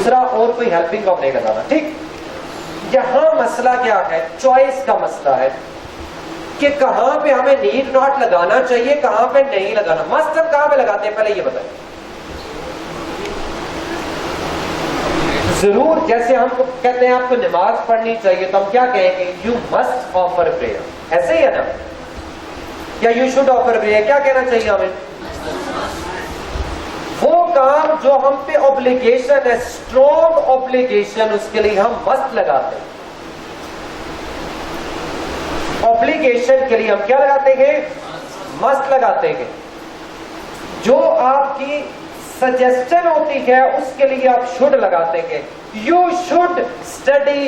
दूसरा और कोई हेल्पिंग वर्ब नहीं लगाना। ठीक, यहां मसला क्या है, चॉइस का मसला है कि कहां पे हमें नीड नॉट लगाना चाहिए, कहां पे नहीं लगाना। मस्ट हम कहां पे लगाते हैं, पहले ये बताएं। जरूर, जैसे हम कहते हैं आपको नमाज पढ़नी चाहिए, तो हम क्या कहेंगे, यू मस्ट ऑफर प्रेयर, ऐसे ही है ना, या यू शुड ऑफर प्रेयर, क्या कहना चाहिए हमें? वो काम जो हम पे ऑब्लिगेशन है, स्ट्रॉन्ग ऑब्लिगेशन, उसके लिए हम मस्ट लगाते हैं। ऑब्लिगेशन के लिए हम क्या लगाते हैं, मस्ट लगाते हैं। जो आपकी सजेशन होती है उसके लिए आप शुड लगाते हैं। You should study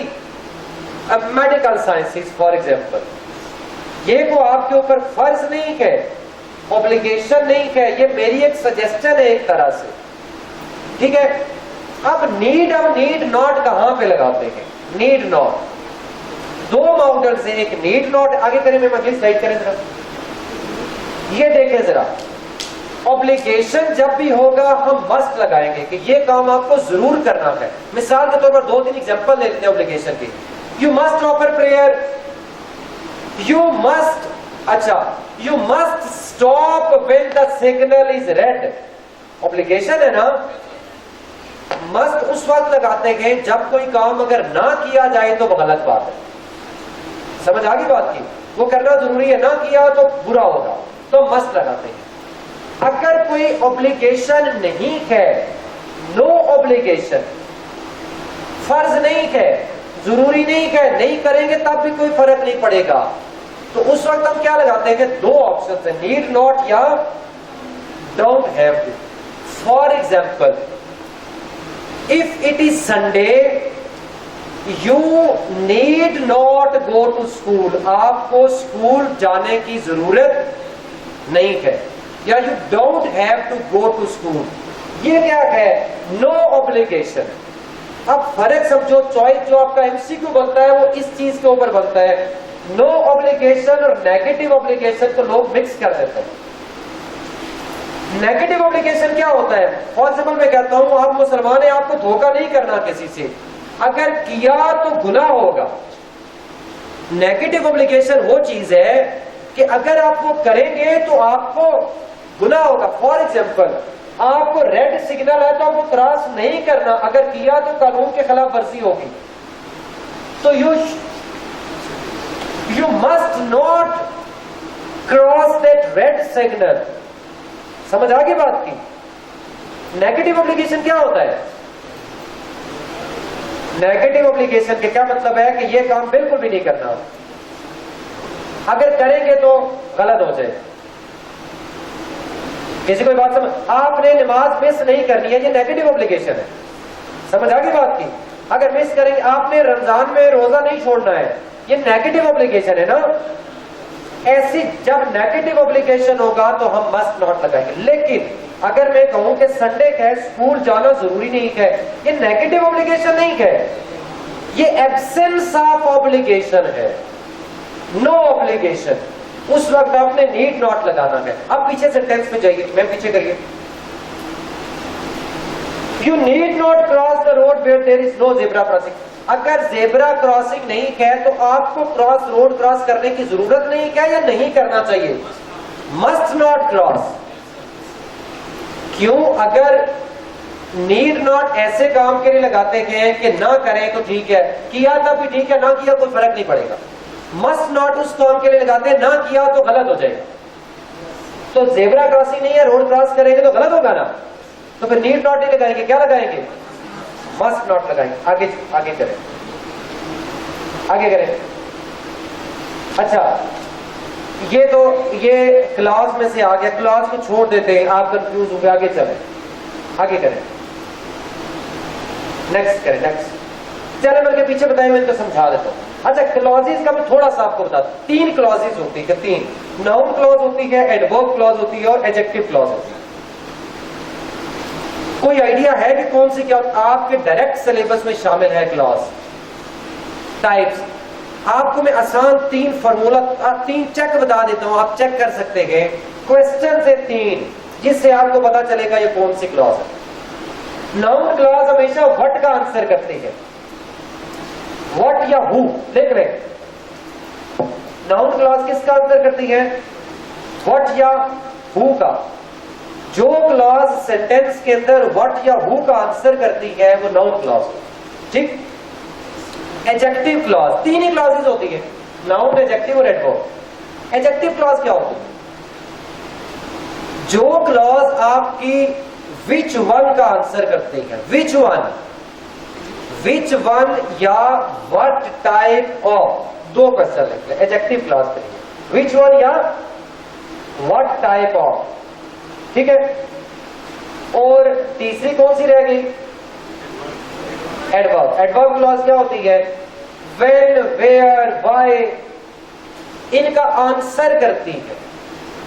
medical sciences for example. ये को आपके ऊपर फर्ज नहीं है, ऑब्लिगेशन नहीं है, ये मेरी एक सजेशन है एक तरह से। ठीक है, अब नीड नॉट कहां पे लगाते हैं? नीड नॉट दो मॉडल्स हैं, एक नीड नॉट, आगे करें, मैं अगली स्लाइड करें जरा, ये देखें जरा। ऑब्लिगेशन जब भी होगा हम मस्ट लगाएंगे कि ये काम आपको जरूर करना है। मिसाल के तौर पर 2-3 एग्जांपल ले लेते हैं ऑब्लिगेशन की। You must offer prayer, you must, अच्छा, you must stop when the signal is red. Obligation है ना, मस्ट उस वक्त लगाते हैं जब कोई काम अगर ना किया जाए तो वो गलत बात है। समझ आ गई बात की, वो करना जरूरी है, ना किया तो बुरा होगा, तो मस्ट लगाते हैं। अगर कोई ऑब्लिगेशन नहीं है, नो ऑब्लिगेशन, फर्ज नहीं है, जरूरी नहीं है, नहीं करेंगे तब भी कोई फर्क नहीं पड़ेगा, तो उस वक्त हम क्या लगाते हैं? दो ऑप्शन है, नीड नॉट या don't have to. For example, if it is Sunday, you need not go to school, आपको स्कूल जाने की जरूरत नहीं है, या you don't have to go to school, ये क्या है? No obligation. अब फर्क समझो, चॉइस जो आपका एमसीक्यू बनता है वो इस चीज के ऊपर बनता है। नो ऑब्लिगेशन और नेगेटिव ऑब्लिगेशन को लोग मिक्स कर देते हैं। नेगेटिव ऑब्लिगेशन क्या होता है? फॉर एग्जाम्पल मैं कहता हूं आप मुसलमान हैं, आपको धोखा नहीं करना किसी से, अगर किया तो गुनाह होगा। नेगेटिव ऑब्लिगेशन वो चीज है कि अगर आप वो करेंगे तो आपको गुनाह होगा। फॉर एग्जाम्पल, आपको रेड सिग्नल है तो आपको क्रॉस नहीं करना, अगर किया तो कानून के खिलाफ वर्जी होगी। तो you must not cross that red signal. समझ आ गई बात की? नेगेटिव ऑब्लिगेशन क्या होता है? नेगेटिव ऑब्लिगेशन के क्या मतलब है कि ये काम बिल्कुल भी नहीं करना, अगर करेंगे तो गलत हो जाए। किसी कोई बात समझ, आपने नमाज मिस नहीं करनी है, ये नेगेटिव ऑब्लिगेशन है। समझ आ गई बात की? अगर मिस करेंगे, आपने रमजान में रोजा नहीं छोड़ना है, ये नेगेटिव ऑब्लिगेशन है ना। ऐसी जब नेगेटिव ऑब्लिगेशन होगा तो हम मस्ट नॉट लगाएंगे। लेकिन अगर मैं कहूं कि संडे है, स्कूल जाना जरूरी नहीं है, ये नेगेटिव ऑब्लिगेशन नहीं है, ये एब्सेंस ऑफ ऑब्लिगेशन है, नो ऑब्लिगेशन। उस वक्त आपने नीड नॉट लगाना है। अब पीछे सेंटेंस में जाइए, मैं पीछे करिए। You need not cross the road where there is no zebra crossing. अगर ज़ेब्रा क्रॉसिंग नहीं है तो आपको रोड क्रॉस करने की जरूरत नहीं है या नहीं करना चाहिए? Must not cross. क्यों? अगर नीड नॉट ऐसे काम के लिए लगाते हैं कि ना करें तो ठीक है, किया तब भी ठीक है, ना किया कोई फर्क नहीं पड़ेगा। मस्ट नॉट उस काम के लिए लगाते हैं, ना किया तो गलत हो जाएगा। तो ज़ेब्रा क्रॉसिंग नहीं है, रोड क्रॉस करेंगे तो गलत होगा ना, तो फिर नीड नॉट नहीं लगाएंगे, क्या लगाएंगे? मस्ट नॉट लगाएंगे। आगे आगे करें, आगे करें। अच्छा, ये तो ये क्लास में से आ गया, क्लास को छोड़ देते हैं, आप कंफ्यूज हो गए, आगे चलें, आगे करें, नेक्स्ट करें, नेक्स्ट। चले मैं के पीछे बताए, मैं इनको समझा देता हूं। अच्छा, क्लॉजेस का मैं थोड़ा सा आपको बता दूं। 3 क्लॉजेस होती है, 3 नाउन क्लॉज होती है, एडवर्ब क्लॉज होती है और एडजेक्टिव क्लॉज होती है। कोई आइडिया है कि कौन सी क्या आपके डायरेक्ट सिलेबस में शामिल है? क्लॉज टाइप्स आपको मैं आसान 3 फॉर्मूला 3 चेक बता देता हूं, आप चेक कर सकते हैं। क्वेश्चन से 3, जिससे आपको पता चलेगा ये कौन सी क्लॉज है। नाउन क्लॉज हमेशा व्हाट का आंसर करती है, व्हाट या हु, देख रहे। नाउन क्लॉज किसका आंसर करती है, व्हाट या हु का। जो क्लॉज सेंटेंस के अंदर व्हाट या हु का आंसर करती है वो नाउन क्लॉज, ठीक। एडजेक्टिव क्लॉज, तीन ही क्लॉजेस होती है, नाउन, एडजेक्टिव और एडवर्ब। एडजेक्टिव क्लॉज क्या होती है, जो क्लॉज आपकी विच वन का आंसर करती है, विच वन या व्हाट टाइप ऑफ, दो क्वेश्चन लिख ले, एडजेक्टिव क्लॉज करेंगे, विच वन या व्हाट टाइप ऑफ, ठीक है। और तीसरी कौन सी रह गई, एडवर्ब। एडवर्ब क्लॉज क्या होती है, व्हेन, वेयर, व्हाई, इनका आंसर करती है।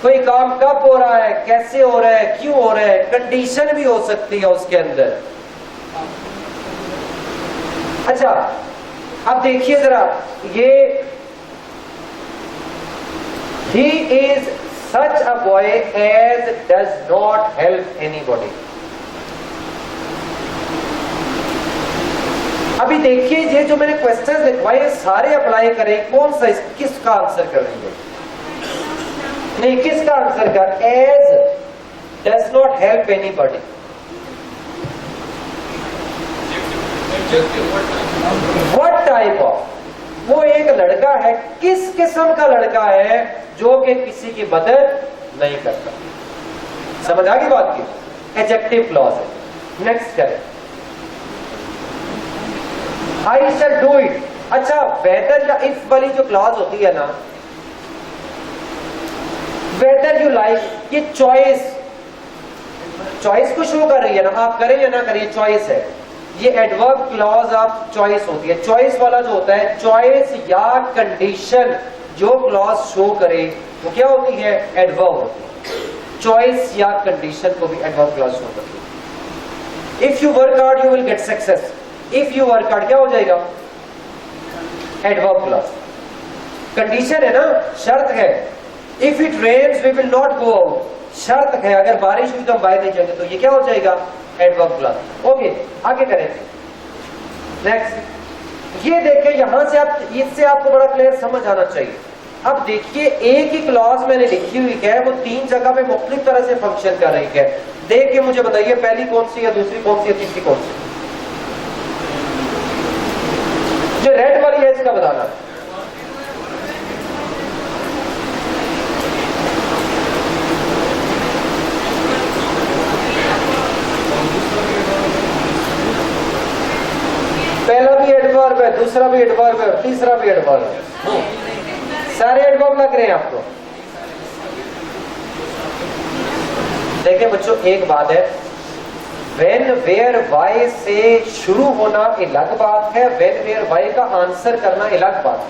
कोई काम कब हो रहा है, कैसे हो रहा है, क्यों हो रहा है, कंडीशन भी हो सकती है उसके अंदर। अच्छा, अब देखिए जरा, ये he is such a boy as does not help anybody। अभी देखिए ये जो मैंने क्वेश्चन लिखवाए सारे अप्लाई करें, कौन सा किसका आंसर करेंगे, नहीं किसका आंसर कर, as does not help anybody. What type of, वो एक लड़का है, किस किस्म का लड़का है जो कि किसी की मदद नहीं करता। समझ आ गई बात की, एडजेक्टिव क्लॉज है। नेक्स्ट करें, आई शैल डू इट। अच्छा, वेदर या इफ वाली जो क्लॉज होती है ना, वेदर यू लाइक, ये चॉइस को शो कर रही है ना, आप करें या ना करें, चॉइस है। ये एडवर्ब क्लॉज ऑफ चॉइस होती है। चॉइस वाला जो होता है, चॉइस या कंडीशन जो क्लॉज शो करे वो क्या होती है, एडवर्ब होती है। चॉइस या कंडीशन को भी एडवर्ब क्लॉज शो करती है। If you work hard you will get success, if you work hard क्या हो जाएगा, एडवर्ब क्लॉज। कंडीशन है ना, शर्त है, if it rains we will not go out, शर्त है, अगर बारिश हुई तो हम बाहर नहीं जाएंगे, तो ये क्या हो जाएगा, एडवर्ब क्लॉज। ओके, आगे करें। नेक्स्ट, ये देखिए यहां से आप, इससे आपको बड़ा क्लियर समझ आना चाहिए। अब देखिए एक ही क्लॉज मैंने लिखी हुई है, वो तीन जगह पे मुख्तलिफ तरह से फंक्शन कर रही है। देख के मुझे बताइए पहली कौन सी है, दूसरी कौन सी है, तीसरी कौन सी। जो रेड वाली है इसका बताना। पहला भी एडवर्ब है, दूसरा भी एडवर्ब है, तीसरा भी एडवर्ब है, सारे एडवर्ब लग रहे हैं आपको। देखिए बच्चों, एक बात है, व्हेन, वेयर, व्हाई से शुरू होना अलग बात है, व्हेन, वेयर, व्हाई का आंसर करना अलग बात है।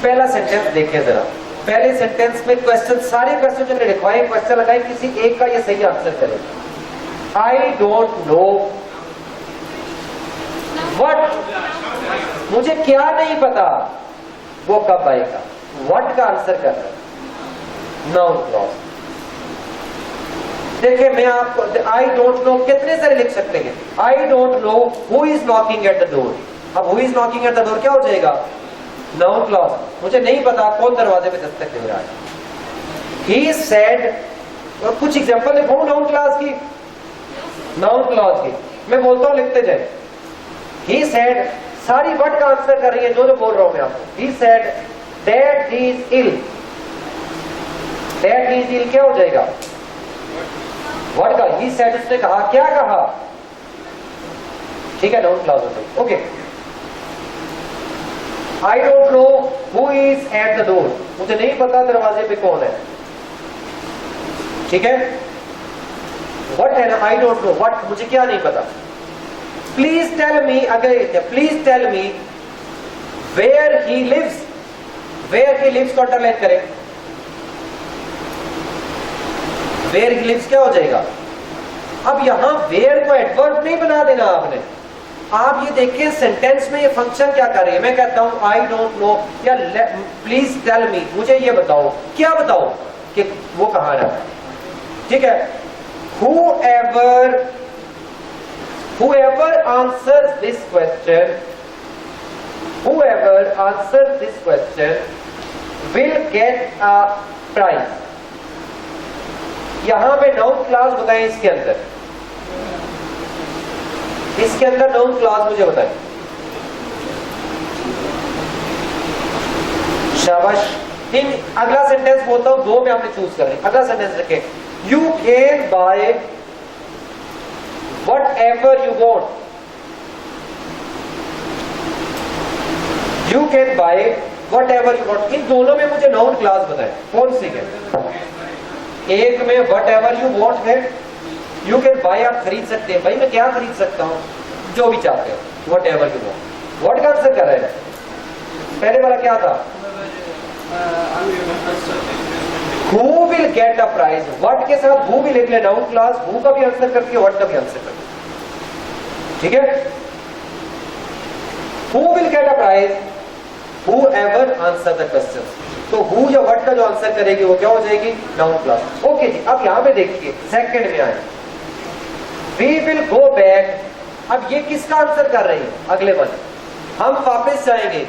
पहला सेंटेंस देखिए जरा, पहले सेंटेंस में क्वेश्चन, सारे क्वेश्चन जो लिखवाए क्वेश्चन लगाए, किसी एक का ये सही आंसर करें। आई डोंट नो व्हाट, मुझे क्या नहीं पता वो कब आएगा, व्हाट का आंसर कर रहा है, नाउन क्लॉज। देखिए मैं आपको, आई डोंट नो कितने सारे लिख सकते हैं। I don't know who is knocking at the door, अब who is knocking at the door क्या हो जाएगा, नाउन क्लॉज। मुझे नहीं पता कौन दरवाजे पे दस्तक दे रहा है। ही सेड, कुछ एग्जांपल लिखो नाउन क्लॉज की, नाउन क्लॉज की, मैं बोलता हूं लिखते जाए। He said, सारी वर्ड का आंसर कर रही है जो बोल रहा हूं मैं आपको। He said that he is ill, that he is ill क्या हो जाएगा, वर्ड का। He said, उसने कहा, क्या कहा, ठीक है, नाउन क्लॉज हो जाएगा। Okay, I don't know who is at the door, मुझे नहीं पता दरवाजे पे कौन है, ठीक है। What है ना, I don't know, what, मुझे क्या नहीं पता। प्लीज टेल मी, अगर please tell me where he lives, where he lives को अंडरलाइन करें, वेयर ही लिव्स क्या हो जाएगा। अब यहां वेयर को एडवर्ब नहीं बना देना आपने, आप ये देखिए सेंटेंस में ये फंक्शन क्या कर रही है। मैं कहता हूं आई डोंट नो या प्लीज टेल मी, मुझे ये बताओ, क्या बताओ कि वो कहां रहता है, ठीक है। Who ever whoever answers this question will get a prize. यहां पे नाउन क्लास बताएं इसके अंदर नाउन क्लास मुझे बताएं। शाबाश। अगला सेंटेंस बोलता हूं, दो में आपने चूज करें। अगला सेंटेंस लिखे, you can buy whatever you want. You can buy whatever you want. इन दोनों में मुझे नाउन क्लास बताएं कौन सी है। एक में वट एवर यू वॉन्ट है, यू कैन बाय आप खरीद सकते हैं। भाई मैं क्या खरीद सकता हूं, जो भी चाहते हो, what ever you want. What का आंसर कर रहे हैं। पहले वाला क्या था, who will get a prize। what के साथ who भी लिख ले, नाउन क्लास who का भी आंसर करती है, what का भी आंसर करती है। ठीक है, who will get a prize whoever answer the question। तो who या what का जो आंसर करेगी वो क्या हो जाएगी, नाउन क्लास। ओके जी, अब यहां पे देखिए सेकंड में आए, we will go back। अब ये किसका आंसर कर रही है, अगले वन। हम वापस जाएंगे।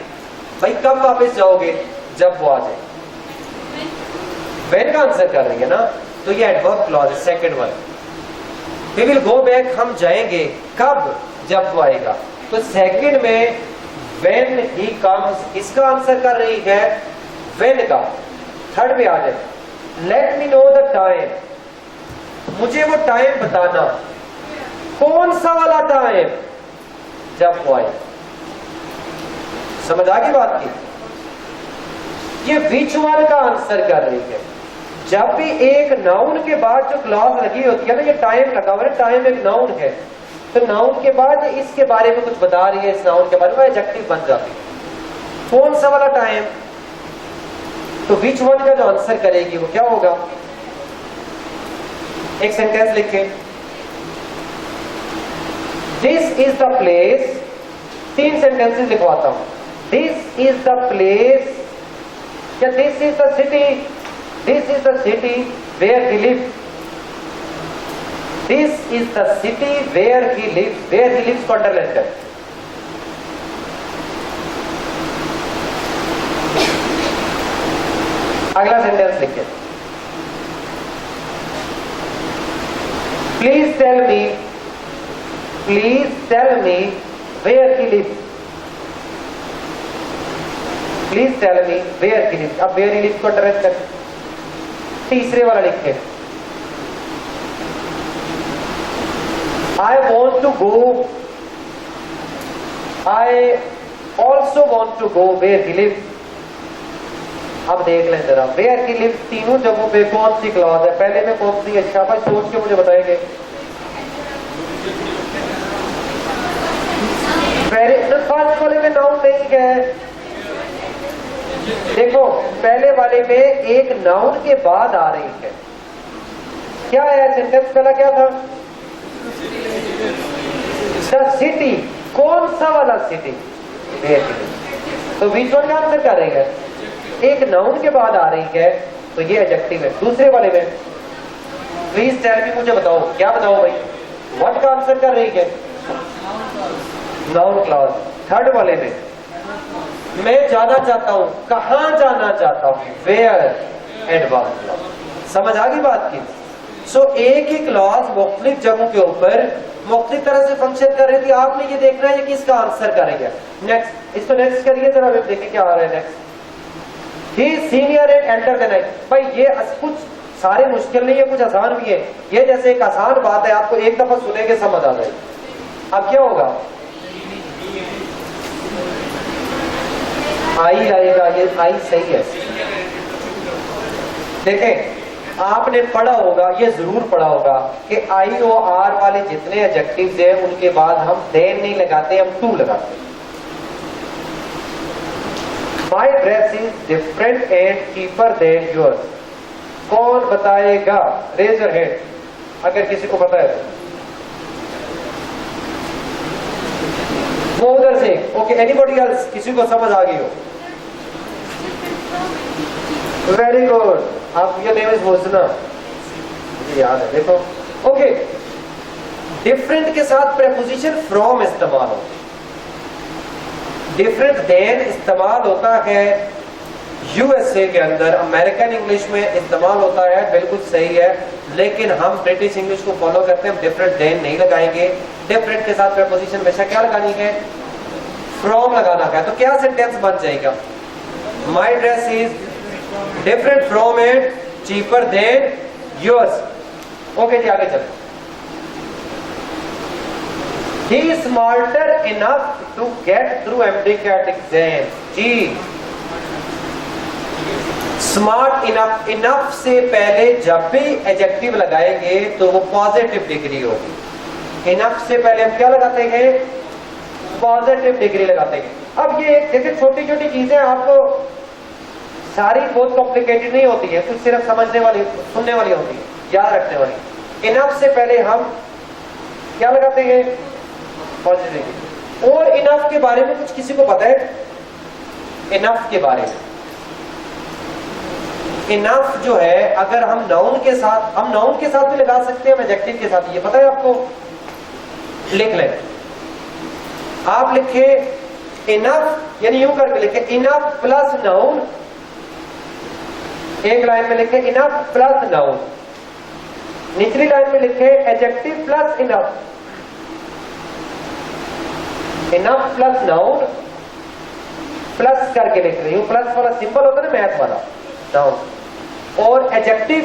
भाई कब वापस जाओगे, जब वो आ जाए। when का आंसर कर रही है ना, तो ये एडवर्ब क्लॉज है, second one. we will go back, हम जाएंगे कब, जब वो आएगा। तो सेकंड में when he comes, इसका आंसर कर रही है when का। थर्ड पे आ जाए, let me know the time, मुझे वो टाइम बताना। कौन सा वाला टाइम, जब वो आए। समझ आ गई बात की। ये विच वन का आंसर कर रही है। जब भी एक नाउन के बाद जो क्लॉज लगी होती है ना, ये टाइम लगा हुआ है, टाइम एक नाउन है, तो नाउन के बाद इसके बारे में कुछ बता रही है, इस नाउन के बारे में एडजेक्टिव बन जाती है। कौन सा वाला टाइम, तो विच वन का जो आंसर करेगी वो क्या होगा। एक सेंटेंस लिखे, this is the place. 3 sentences लिखवाता हूं। दिस इज द प्लेस, या this is the city, this is the city where he lives. This is the city where he lives. Where he lives को underline कर। अगला sentence लिखिए, please tell me, please tell me where he lives. Please tell me where he lives. अब where he lives को underline कर। तीसरे वाला लिखे, I want to go, I also want to go where he lives। अब देख लें जरा, where he lives तीनों जगहों पे कौन सी क्लॉज है, पहले में कौन सी है, शाबाश सोच के मुझे बताएंगे। फर्स्ट वाले में नाउन नहीं है। देखो पहले वाले में एक नाउन के बाद आ रही है। क्या है सेंटेंस, पहला क्या था, द सिटी। कौन सा वाला सिटी, तो बीच वन का आंसर कर रही है, एक नाउन के बाद आ रही है, तो ये एडजेक्टिव है। दूसरे वाले में प्लीज टेल मी, मुझे बताओ, क्या बताओ भाई, व्हाट का आंसर कर रही है, नाउन क्लॉज। थर्ड वाले में मैं जाना चाहता हूं, कहां जाना चाहता हूं, वेयर, एडवर्ब क्लॉज। समझ आ गई बात की। सो एक ही क्लॉज मुख्तलिफ जगहों के ऊपर मुख्तलिफ तरह से फंक्शन कर रही थी। आपने ये देखना है कि इसका आंसर करेंगे। नेक्स्ट, इसको नेक्स्ट करिए जरा, देखिए क्या आ रहा है next. He senior and elder than I. भाई ये कुछ सारे मुश्किल नहीं है, कुछ आसान भी है। ये जैसे एक आसान बात है, आपको एक दफा सुनेंगे समझ आ जाएगी। अब क्या होगा, आई आएगा, ये आई सही है। देखें आपने पढ़ा होगा, ये जरूर पढ़ा होगा कि आई और आर वाले जितने एडजेक्टिव्स हैं उनके बाद हम देन नहीं लगाते, हम टू लगाते। माई dress is different and cheaper than yours. कौन बताएगा, रेज योर हैंड अगर किसी को पता है। वो उधर से, ओके, एनीबॉडी एल्स, किसी को समझ आ गई हो, वेरी गुड। आप ये नेम इज भोजना, मुझे याद है, देखो। ओके, डिफरेंट के साथ प्रेपोजिशन फ्रॉम इस्तेमाल होती है। डिफरेंट देन इस्तेमाल होता है यूएसए के अंदर, अमेरिकन इंग्लिश में इस्तेमाल होता है, बिल्कुल सही है, लेकिन हम ब्रिटिश इंग्लिश को फॉलो करते हैं, हम डिफरेंट देन नहीं लगाएंगे। डिफरेंट के साथ प्रेपोजिशन हमेशा क्या लगानी है? फ्रॉम लगाना है। तो क्या सेंटेंस बन जाएगा? My dress is different from and cheaper than yours. Okay जी, आगे चलो। He is smarter enough to get through MCAT exam. Ji, smart enough, enough से पहले जब भी एडजेक्टिव लगाएंगे तो वो पॉजिटिव डिग्री होगी। इनफ से पहले हम क्या लगाते हैं? पॉजिटिव डिग्री लगाते हैं। अब ये जैसे छोटी छोटी चीजें आपको सारी बहुत कॉम्प्लिकेटेड नहीं होती है, कुछ सिर्फ समझने वाली, सुनने वाली होती है, याद रखने वाली। इनफ से पहले हम क्या लगाते हैं? पॉजिटिव। और इनफ के बारे में कुछ किसी को पता है? इनफ के बारे में, इनफ जो है अगर हम नाउन के साथ, हम नाउन के साथ भी लगा सकते हैं, हम एडजेक्टिव के साथ, ये पता है आपको? लिख लें, आप लिखे इनफ, यानी यूं करके लिखे इनफ प्लस नाउन, एक लाइन में लिखे इनफ प्लस नाउन, निचली लाइन में लिखे adjective plus enough, enough plus noun, plus करके लिख रही हूं, प्लस वाला सिंबल होता है ना मैथ वाला, नाउन, और एडजेक्टिव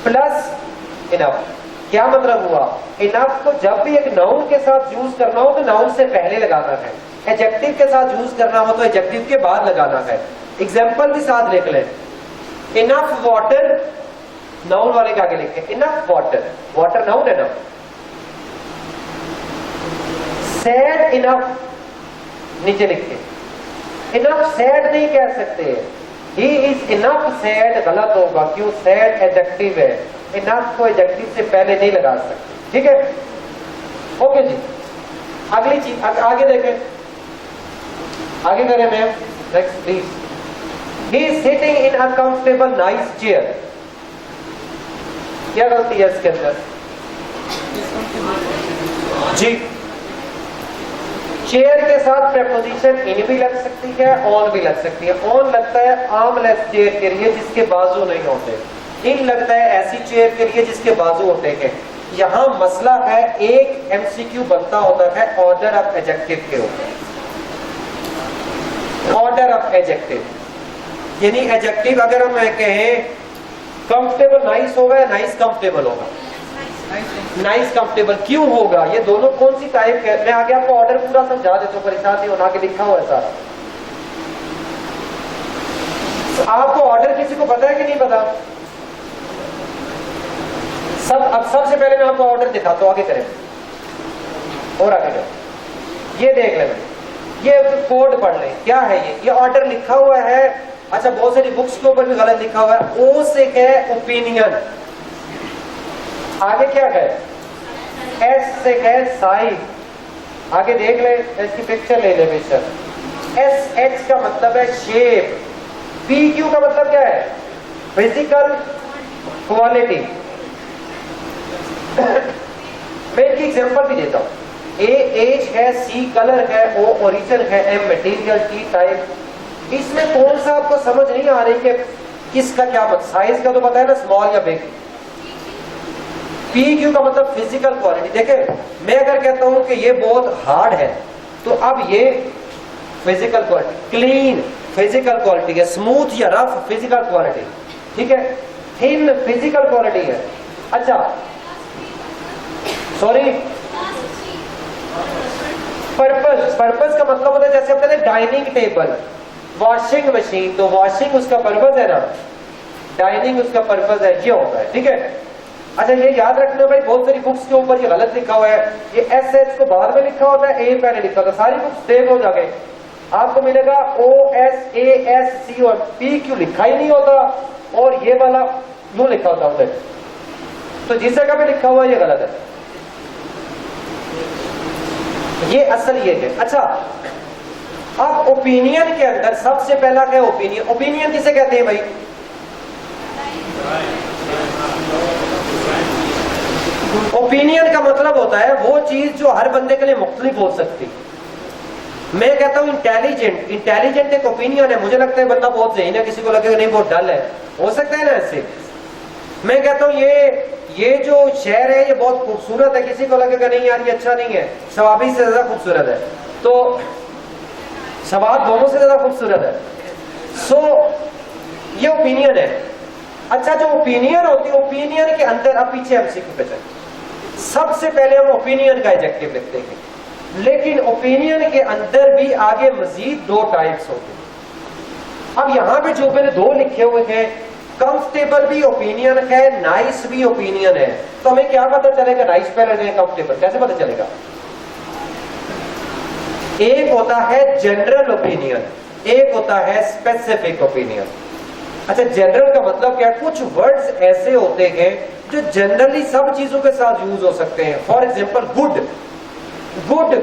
प्लस इनफ। क्या मतलब हुआ? इनफ को जब भी एक नाउन के साथ यूज करना हो तो नाउन से पहले लगाना है, एडजेक्टिव के साथ यूज करना हो तो एडजेक्टिव के बाद लगाना है। एग्जांपल भी साथ लिख लें, इनफ वाटर, नाउन वाले के आगे लिखे इनफ वाटर, वाटर नाउन है ना। सैड इनफ, नीचे लिखे, इनफ सैड नहीं कह सकते, ही इज इनफ सैड गलत होगा, क्यों? सैड एडजेक्टिव है, इनफ को एडजेक्टिव से पहले नहीं लगा सकते, ठीक है? ओके जी, अगली चीज आगे देखें, आगे करें ma'am, next please. He is sitting in a comfortable nice chair, क्या गलती है इसके अंदर? जी, चेयर के साथ प्रेपोजिशन इन भी लग सकती है, ऑन भी लग सकती है। ऑन लगता है आर्मलेस चेयर के लिए जिसके बाजू नहीं होते, इन लगता है ऐसी चेयर के लिए जिसके बाजू होते हैं। यहां मसला है, एक एमसीक्यू बनता होता है ऑर्डर ऑफ एडजेक्टिव के ऊपर, ऑर्डर ऑफ एडजेक्टिव, यानी एडजेक्टिव अगर हम कहें कंफर्टेबल नाइस होगा या नाइस कंफर्टेबल होगा? Nice comfortable. क्यों होगा? ये दोनों कौन सी टाइप है? मैं आगे आपको ऑर्डर पूरा समझा देता हूं, परेशान नहीं होना, के लिखा हुआ है सारा। आपको ऑर्डर किसी को पता है कि नहीं पता? सब, अब सबसे पहले मैं आपको ऑर्डर दिखाता हूं, आगे करें और आगे करें। ये देख लें, ये कोड पढ़ लें, क्या है ये ऑर्डर लिखा हुआ है। अच्छा, बहुत सारी बुक्स के ऊपर भी गलत लिखा हुआ है। ओ से कहे ओपिनियन, आगे क्या कहे? एस से कहे साइज, आगे देख ले, इसकी पिक्चर ले ले बेशक। एस एच का मतलब है शेप, पी क्यू का मतलब क्या है? Physical quality. मैं इनकी एग्जांपल भी देता हूं। ए एज है, सी कलर है, ओ ओरिजिन है, एम मटेरियल, टी टाइप। इसमें कौन सा आपको समझ नहीं आ रही कि किसका क्या मतलब? साइज का तो पता है ना, स्मॉल या बिग। पी क्यू का मतलब फिजिकल क्वालिटी। देखे, मैं अगर कहता हूं कि ये बहुत हार्ड है तो अब ये physical quality, clean physical quality है, स्मूथ या रफ फिजिकल क्वालिटी, ठीक है? थिन फिजिकल क्वालिटी है। अच्छा, सॉरी, पर्पस, पर्पस का मतलब होता है जैसे हम कहते हैं डाइनिंग टेबल, वॉशिंग मशीन, तो वॉशिंग उसका पर्पस है ना, डाइनिंग उसका पर्पस है, ये होता है, ठीक है? अच्छा, ये याद रखना भाई, बहुत सारी बुक्स के ऊपर ये गलत लिखा हुआ है, ये एस एच को बाद में लिखा होता है, ए पहले लिखा होता है। सारी बुक्स सेव हो जाएंगे, आपको मिलेगा O S A S C और पी क्यू लिखा ही नहीं होता, और ये वाला यूं लिखा होता है, तो जिस जगह पे लिखा हुआ ये गलत है, ये असल ये है। अच्छा, अब ओपिनियन के अंदर सबसे पहला क्या है? ओपिनियन। ओपिनियन किसे कहते हैं भाई? ओपिनियन का मतलब होता है वो चीज जो हर बंदे के लिए मुख्तलिफ हो सकती। मैं कहता हूं इंटेलिजेंट, इंटेलिजेंट एक ओपिनियन है, मुझे लगता है बंदा बहुत ज़हीन है, किसी को लगेगा नहीं बहुत डल है, हो सकता है ना ऐसे। मैं कहता हूं ये जो शहर है ये बहुत खूबसूरत है, किसी को लगेगा नहीं यार ये अच्छा नहीं है, शवाबी से ज्यादा खूबसूरत है, तो शवाब दोनों से ज्यादा खूबसूरत है। सो ये ओपिनियन है। अच्छा, जो ओपिनियन होती है, ओपिनियन के अंदर, अब पीछे हम सीख पे चलते, सबसे पहले हम ओपिनियन का एडजेक्टिव लिखते हैं, लेकिन ओपिनियन के अंदर भी आगे मजीद दो टाइप्स होते हैं। अब यहां पे जो मैंने दो लिखे हुए हैं, कंफर्टेबल भी ओपिनियन है, नाइस भी ओपिनियन है, तो हमें क्या पता चलेगा नाइस पहले है कंफर्टेबल कैसे पता चलेगा? एक होता है जनरल ओपिनियन, एक होता है स्पेसिफिक ओपिनियन। अच्छा, जनरल का मतलब क्या है? कुछ वर्ड्स ऐसे होते हैं जो जनरली सब चीजों के साथ यूज हो सकते हैं। For example good, good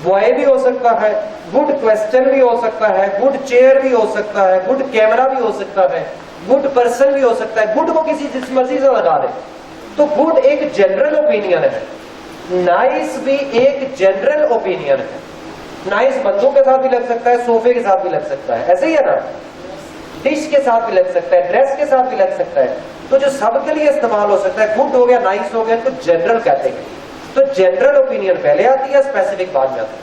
boy भी हो सकता है, गुड क्वेश्चन भी हो सकता है, गुड चेयर भी हो सकता है, गुड कैमरा भी हो सकता है, गुड पर्सन भी हो सकता है। गुड को किसी जिस मर्जी से लगा दे, तो गुड एक जनरल ओपिनियन है। नाइस भी एक जनरल ओपिनियन है। नाइस बंदों के साथ भी लग सकता है, सोफे के साथ भी लग सकता है, ऐसे ही है ना, डिश के साथ भी लग सकता है, ड्रेस के साथ भी लग सकता है, तो जो सबके लिए इस्तेमाल हो सकता है, गुड हो गया, नाइस हो गया, तो जनरल कहते हैं। तो जनरल ओपिनियन पहले आती है, स्पेसिफिक बाद में आता है।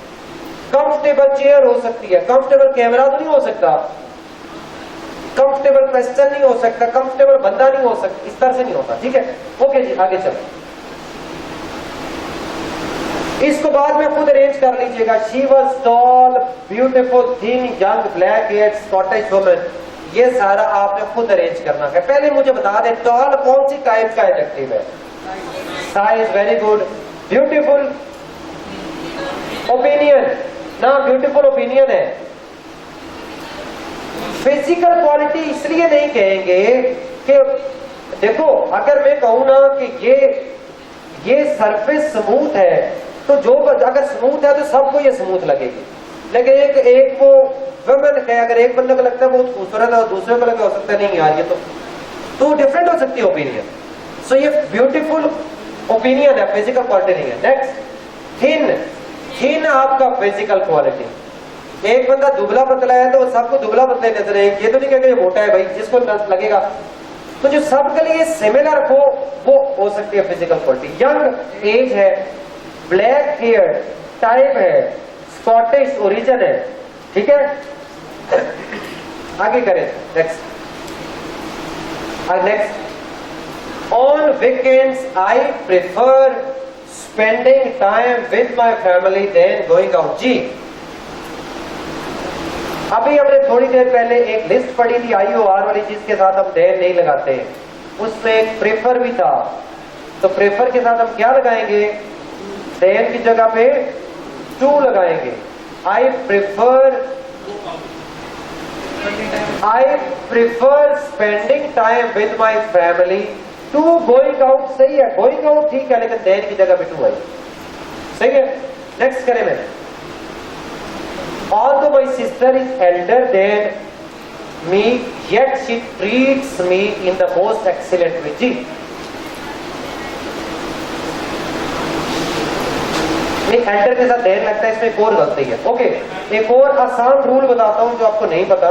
कंफर्टेबल चेयर हो सकती है, कंफर्टेबल कैमरा तो नहीं हो सकता, कंफर्टेबल क्वेश्चन नहीं हो सकता, कंफर्टेबल बंदा नहीं हो सकता, इस तरह से नहीं होता। ठीक है, ओके जी, आगे चलो। इसको बाद में खुद अरेंज कर लीजिएगा। She was tall, beautiful, thin, young, black hair, Scottish woman, ये सारा आपने खुद अरेंज करना है। पहले मुझे बता दे, टॉल कौन सी टाइप का एडजेक्टिव है? Size, very good. Beautiful opinion ना, ब्यूटीफुल ओपिनियन है। फिजिकल क्वालिटी इसलिए नहीं कहेंगे कि देखो, अगर मैं कहूं ना कि ये सरफेस स्मूथ है, तो जो अगर स्मूथ है तो सबको ये स्मूथ लगेगी, लेकिन एक वो वुमेन है, अगर एक बंदे को लगता है बहुत खूबसूरत है और दूसरे को लगे हो सकता है नहीं यार ये तो डिफरेंट हो सकती है ओपिनियन। सो ये ब्यूटीफुल ओपिनियन है, फिजिकल क्वालिटी नहीं है। नेक्स्ट, थिन, थिन आपका फिजिकल क्वालिटी। एक बंदा दुबला पतला है तो सबको दुबला पतला नजर है, ये तो नहीं कहेगा ये मोटा है भाई, जिसको लगेगा, तो जो सबके लिए सिमिलर हो वो हो सकती है फिजिकल क्वालिटी। यंग एज है, ब्लैक हेयर टाइप है, स्कॉटिश ओरिजिन है, ठीक है। आगे करें, next. On weekends I prefer spending time with my family than going out. जी, अभी हमने थोड़ी देर पहले एक लिस्ट पढ़ी थी IOR वाली, जिसके साथ हम देन नहीं लगाते, उसमें एक प्रेफर भी था, तो प्रेफर के साथ हम क्या लगाएंगे? देन की जगह पे टू लगाएंगे। I prefer spending time with my family to going out. सही है, गोइंग आउट ठीक है, लेकिन देन की जगह पे टू आई, सही है। नेक्स्ट करें मैं, although my sister is elder than me, yet she treats me in the most excellent way. जी, एल्डर के साथ देर लगता है, इसमें एक और गलती है। ओके, एक और आसान रूल बताता हूं जो आपको नहीं पता।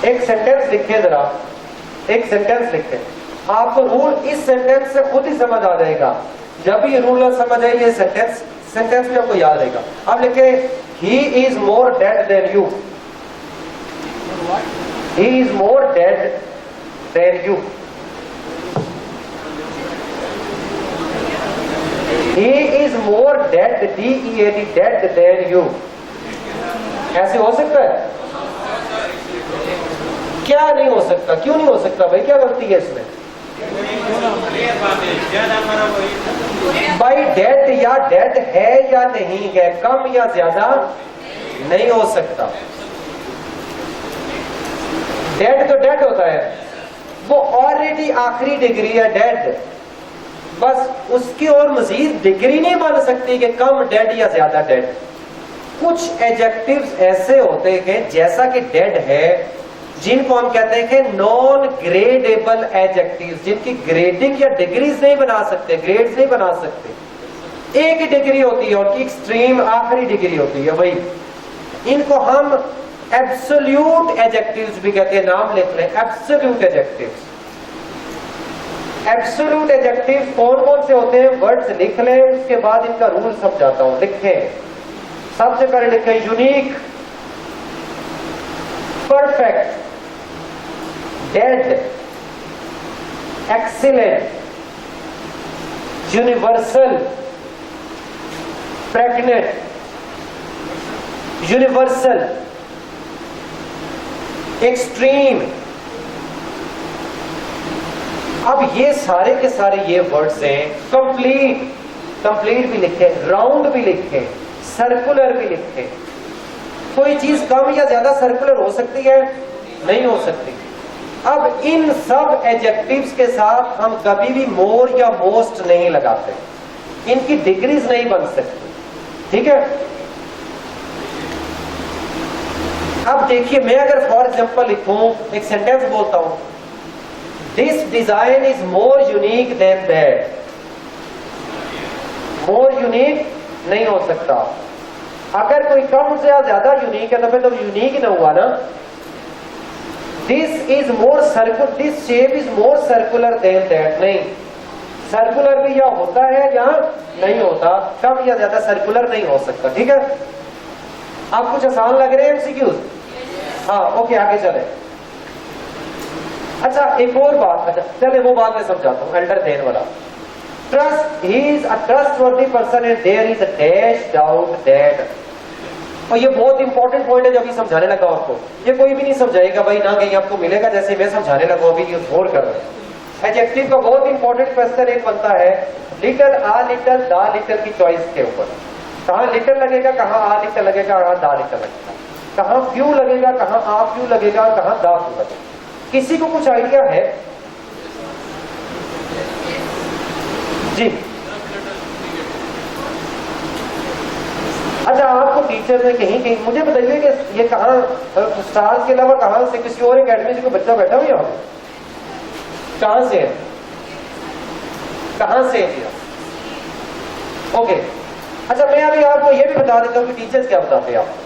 एक सेंटेंस लिखे, जरा एक सेंटेंस लिखे, आपको रूल इस सेंटेंस से खुद ही समझ आ जाएगा। जब भी ये रूल ना समझ आए, ये सेंटेंस में आपको याद रहेगा। अब लिखे, he is more dead than you, he is more dead than you, he is more dead, D-E-A-D, dead than you। ऐसे हो सकता है? क्या नहीं हो सकता? क्यों नहीं हो सकता भाई, क्या गलती है इसमें? भाई डेड या डेड है या नहीं है, कम या ज्यादा नहीं हो सकता। डेड तो डेड होता है, वो ऑलरेडी आखिरी डिग्री है डेड, बस उसकी और मजीद डिग्री नहीं बन सकती कि कम डेड या ज्यादा डेड। कुछ एडजेक्टिव्स ऐसे होते हैं जैसा कि डेड है जिनको हम कहते हैं कि नॉन ग्रेडेबल एडजेक्टिव्स, जिनकी ग्रेडिंग या डिग्रीज नहीं बना सकते, ग्रेड्स नहीं बना सकते, एक ही डिग्री होती है उनकी, एक्सट्रीम आखिरी डिग्री होती है वही। इनको हम एब्सोल्यूट एडजेक्टिव्स भी कहते हैं, नाम लिख लें, एब्सोल्यूट एडजेक्टिव्स। एब्सोल्यूट एडजेक्टिव्स कौन कौन से होते हैं, वर्ड्स लिख लें, उसके बाद इनका रूल समझाता हूं। लिखें, सबसे पहले लिखें unique, perfect, dead, excellent, universal, pregnant, universal, extreme. अब ये सारे के सारे ये वर्ड्स हैं। कंप्लीट, कंप्लीट भी लिखे, राउंड भी लिखे, सर्कुलर भी लिखे। कोई चीज कम या ज्यादा सर्कुलर हो सकती है, नहीं हो सकती। अब इन सब एडजेक्टिव्स के साथ हम कभी भी मोर या मोस्ट नहीं लगाते, इनकी डिग्रीज नहीं बन सकती, ठीक है। अब देखिए, मैं अगर फॉर एग्जांपल लिखूं, एक सेंटेंस बोलता हूं, this design is more unique than that. More unique नहीं हो सकता। अगर कोई कम से ज्यादा यूनिक है तो फिर तो यूनिक ना हुआ ना। This is more circular, this shape is more circular than that, नहीं। सर्कुलर भी या होता है या नहीं होता, कम या ज्यादा सर्कुलर नहीं हो सकता, ठीक है। आप कुछ आसान लग रहे हैं एमसीक्यूज? हाँ, ओके, आगे चले। अच्छा, एक और बात, अच्छा चले वो बात मैं समझाता हूं, अंडर देन वाला। Trust, he is a trustworthy person and there is a dash doubt that. और ये बहुत इंपॉर्टेंट पॉइंट है जो अभी समझाने लगा आपको। ये कोई भी नहीं समझाएगा भाई, ना कहीं आपको मिलेगा जैसे मैं समझाने लगा अभी, ये गौर कर रहे हैं। एडजेक्टिव का बहुत इंपॉर्टेंट क्वेश्चन एक बनता है, लिटिल, आ लिटिल, दा लिटिल की चॉइस के ऊपर। कहां लिटिल लगेगा, कहां आ लिटिल लगेगा, कहां दा लिटिल लगेगा, कहां फ्यू लगेगा, कहां आ फ्यू लगेगा, कहां दा फ्यू लगेगा। किसी को कुछ आइडिया है जी? अच्छा, आपको टीचर ने कहीं कहीं मुझे बताइए कि ये कहां, स्टार्स के अलावा कहां से, किसी और एकेडमी से कोई बच्चा बैठा हुआ है? कहां से है, कहां से है? ओके, अच्छा मैं अभी आपको ये भी बता देता हूं कि टीचर्स क्या बताते हैं आपको,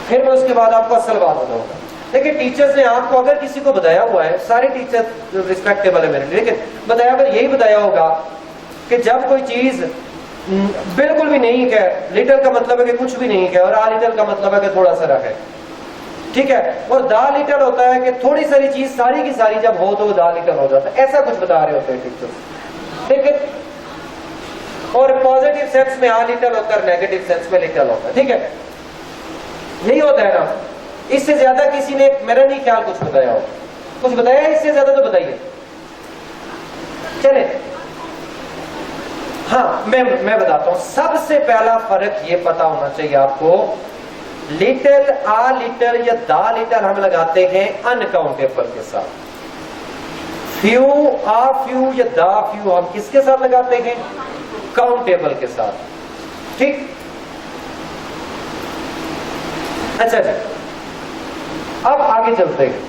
फिर मैं उसके बाद आपको असल बात बताऊंगा। देखिए, टीचर्स ने आपको अगर किसी को बताया हुआ है, सारे टीचर रिस्पेक्टेबल है मेरे, लेकिन बताया अगर यही बताया होगा कि जब कोई चीज बिल्कुल भी नहीं है, लिटिल का मतलब है कि कुछ भी नहीं है, और आ लिटिल का मतलब है कि थोड़ा सा रख है, ठीक है। और दा लिटिल होता है कि थोड़ी सारी चीज सारी की सारी जब हो तो वो दा लिटिल हो जाता है, ऐसा कुछ बता रहे होते हैं टीचर्स, ठीक है। और पॉजिटिव सेंस में आ लिटिल होता है, नेगेटिव सेंस में लिटिल होता है, ठीक है। यही होता है ना। इससे ज्यादा किसी ने, मेरा नहीं ख्याल, कुछ बताया हो, कुछ बताया इससे ज्यादा तो बताइए। चले, हाँ मैं बताता हूं। सबसे पहला फर्क ये पता होना चाहिए आपको, लिटिल, आ लिटिल या दा लिटिल हम लगाते हैं अनकाउंटेबल के साथ। फ्यू, आ फ्यू या दा फ्यू हम किसके साथ लगाते हैं? काउंटेबल के साथ, ठीक। अच्छा जी, अब आगे चलते हैं।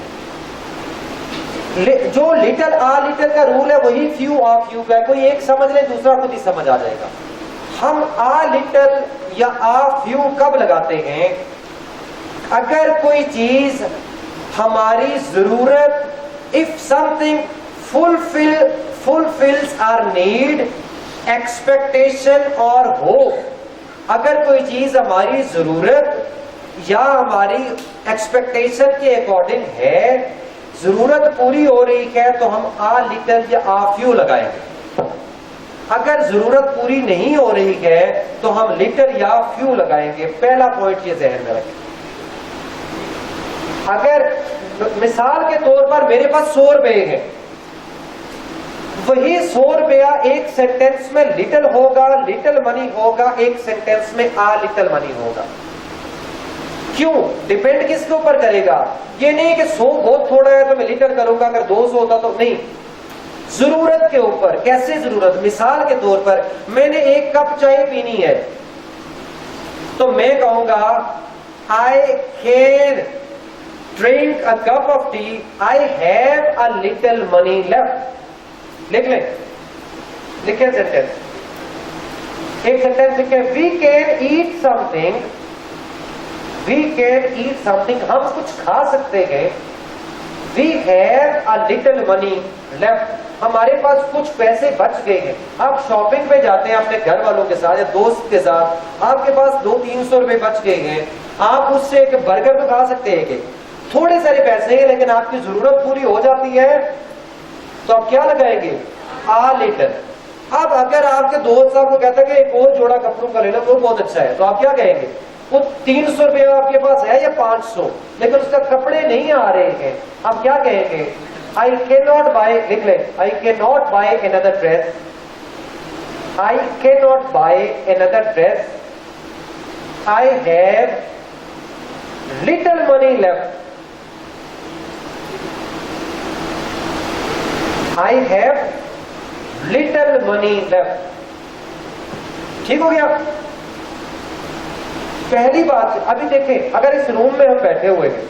जो लिटिल, आ लिटिल का रूल है वही फ्यू, आ फ्यू का है। कोई एक समझ ले, दूसरा खुद ही समझ आ जाएगा। हम आ लिटिल या आ फ्यू कब लगाते हैं? अगर कोई चीज हमारी जरूरत, if something fulfills our need, expectation और होप। अगर कोई चीज हमारी जरूरत या हमारी एक्सपेक्टेशन के अकॉर्डिंग है, जरूरत पूरी हो रही है, तो हम आ लिटिल या आ फ्यू लगाएंगे। अगर जरूरत पूरी नहीं हो रही है तो हम लिटिल या फ्यू लगाएंगे। पहला पॉइंट ये जहन में रखें। अगर मिसाल के तौर पर मेरे पास 100 रुपए है, वही 100 रुपया एक सेंटेंस में लिटिल होगा, लिटिल मनी होगा, एक सेंटेंस में आ लिटिल मनी होगा। क्यों? डिपेंड किसके ऊपर करेगा? ये नहीं कि 100 बहुत थोड़ा है तो मैं लिटिल करूंगा, अगर 200 होता तो नहीं। जरूरत के ऊपर। कैसे जरूरत? मिसाल के तौर पर मैंने एक कप चाय पीनी है तो मैं कहूंगा I can drink a cup of tea, I have a little money left. लिख लें, लिखे सेंटेंस, एक सेंटेंस लिखे, we can eat something, we can eat something, हम कुछ खा सकते हैं, we have a little money left, हमारे पास कुछ पैसे बच गए हैं। आप शॉपिंग पे जाते हैं अपने घर वालों के साथ या दोस्त के साथ, आपके पास 200-300 रुपए बच गए हैं, आप उससे एक बर्गर तो खा सकते हैं कि थोड़े सारे पैसे हैं लेकिन आपकी जरूरत पूरी हो जाती है, तो आप क्या लगाएंगे? आ लिटिल। अब अगर आपके दोस्त साहब को कहता है कि एक और जोड़ा कपड़ों का ले लो, वो बहुत अच्छा है, तो आप क्या कहेंगे? वो 300 रुपये आपके पास है या 500, लेकिन उसका कपड़े नहीं आ रहे हैं, आप क्या कहेंगे? I cannot buy, लिख ले, I cannot buy another dress, I cannot buy another dress, I have little money left, I have little money left। ठीक हो गया? पहली बात, अभी देखें, अगर इस रूम में हम बैठे हुए हैं